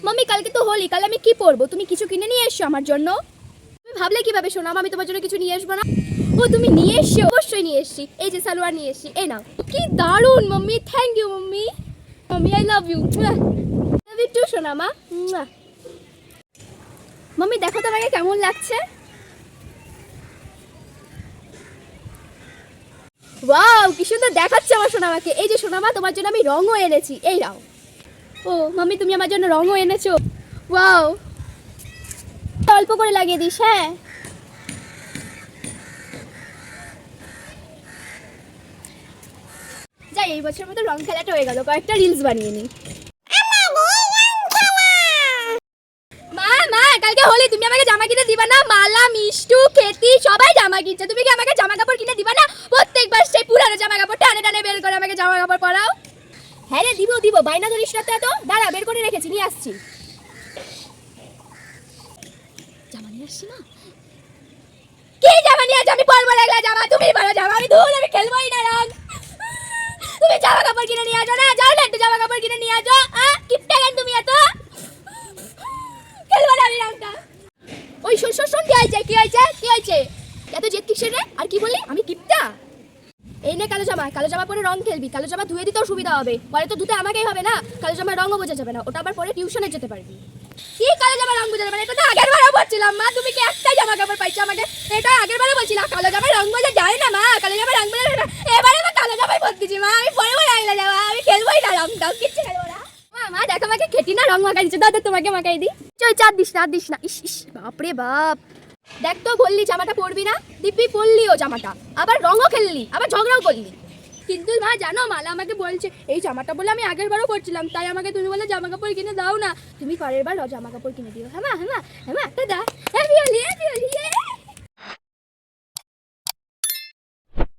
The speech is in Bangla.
মাম্মি কালকে তো হোলি, কাল আমি কি পরবো? তুমি কিছু কিনে নিয়ে এসছো আমার জন্য? তুমি ভাবলে কিভাবে শোনাম আমি তোমার জন্য কিছু নিয়ে আসবো না? ও তুমি নিয়ে এসছো? অবশ্যই নিয়ে এসছি, এই যে সালোয়ার নিয়ে এসছি, এই নাও। কি দারুণ mummy, thank you mummy. Mummy I love you, love you too সোনা মা। মাম্মি দেখো তো আমাকে কেমন লাগছে। ওয়াও কি সুন্দর দেখাচ্ছে আমার সোনামাকে। এই যে সোনামা তোমার জন্য আমি রঙও এনেছি, এই নাও। ও মাম্মি তুমি আমার জন্য রঙও এনেছো, ওয়াও। অল্প করে লাগিয়ে দিস, হ্যাঁ। যাই এই বছর মতো রং খেলাটা হয়ে গেল, কয়েকটা রিলস বানিয়ে নি। মা মা কালকে হোলি, তুমি আমাকে জামা কিনে দিবা না? মালা, মিষ্টু, খেতি সবাই জামা কিনছে, তুমি কি আমাকে জামা কাপড় কিনে দিবা না? প্রত্যেকবার সেই পুরানো জামা কাপড় টানে টানে বের করে আমাকে জামা কাপড় পরাও। হ্যাঁ রে দিব দিব, বাইনা ধরিস না তো। দাঁড়া বের করে রেখেছি, নিয়ে আসছি। জামা নিয়ে আসছি না? কি জামা নিয়ে আসছি? আমি পরবো না এগুলা জামা, তুমি পরো জামা, আমি ধুল, আমি খেলবোই না রং। তুমি জামা কাপড় কিনে নিয়ে আসো না, যাও না একটু জামা কাপড় কিনে নিয়ে আসো। কিপটা কেন তুমি এত? খেলবো না আমি রংটা। ওই শোন শোন শোন, কি হয়েছে কি হয়েছে কি হয়েছে? এত জেদ কিসের রে? আর কি বললি আমি কিপটা? এই নে কালো জামা, কালো জামা পরে রং খেলবি। কালো জামা ধুয়ে দিতেও সুবিধা হবে, পরে তো ধুতে আমাকেই হবে না। কালো জামা রঙও বোঝা যাবে না, ওটা আবার পরে টিউশনে যেতে পারবি। কি কালো জামা রং বোঝা যাবে না? এটা তো আগের বারও বলছিলাম মা, তুমি কি একটাই জামা কাপড় পাইছো আমাকে? এটা আগের বারও বলছিলাম কালো জামা রং বোঝা যায় না মা, কালো জামা রং বোঝা যায় না। এবারে আমি কালো জামাই পরতেছি মা, আমি পরবো না এগুলো জামা, আমি খেলবোই না রংটাও, কিচ্ছু খেলবো না। মা মা দেখো আমাকে খেটি না রং মাখাই দিচ্ছে, দাদা তোমাকে মাখাই দিই। চল চার দিস না, দিস না। ইস ইস বাপরে বাপ। দেখ তো বললি জামাটা পরবি না, দিব্যি পরলিও জামাটা, আবার রঙও খেললি, আবার ঝগড়াও করলি। কিন্তু মা জানো মালা আমাকে বলছে এই জামাটা বলে আমি আগের বারও করছিলাম, তাই আমাকে তুমি বলে জামা কাপড় কিনে দাও না। তুমি পরের বার জামা কাপড় কিনে দিও, হ্যাঁ মা হ্যাঁ মা হ্যাঁ মা, একটা দা। Happy Holi happy Holi.